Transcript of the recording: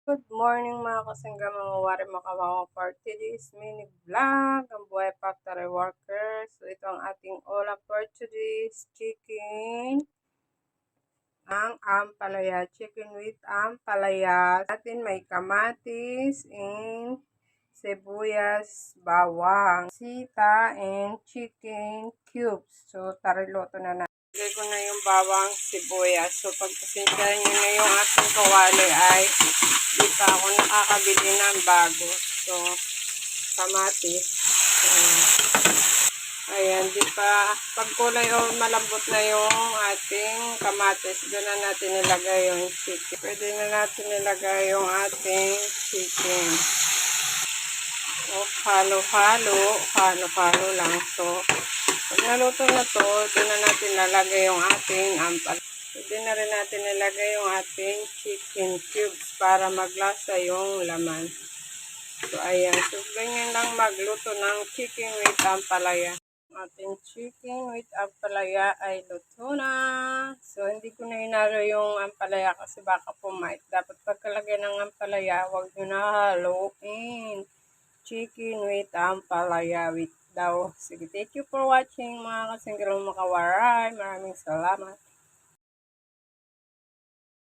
Good morning mga kasangga, mga wari makawawang for today's mini vlog, ang buhay factory workers. So ito ang ating ulam for today's chicken, ang ampalaya, chicken with ampalaya. Atin may kamatis and sibuyas, bawang, sita, and chicken cubes. So tariloto na natin. Lagay ko na yung bawang, sibuyas. So pagpasensyahan nyo na yung ating kawali ay di pa ako nakakabili ng bago. So, kamatis. Ayan, di pa. Pag kulay o malambot na yung ating kamatis, doon na natin nilagay yung chicken. Pwede na natin nilagay yung ating chicken. O, halo-halo. Halo-halo lang. So, pag naluto na to, doon na natin lalagay yung ating ampal. Pwede na rin natin nilagay yung ating chicken cubes para maglasa yung laman. So, ayan. So, ganyan lang magluto ng chicken with ampalaya. Ating chicken with ampalaya ay luto na. So, hindi ko na hinalo yung ampalaya kasi baka pumait. Dapat pagkalagay ng ampalaya, huwag nyo na haluin. Chicken with ampalaya with daw. Sige, thank you for watching mga kasingkirong makawaray. Maraming salamat.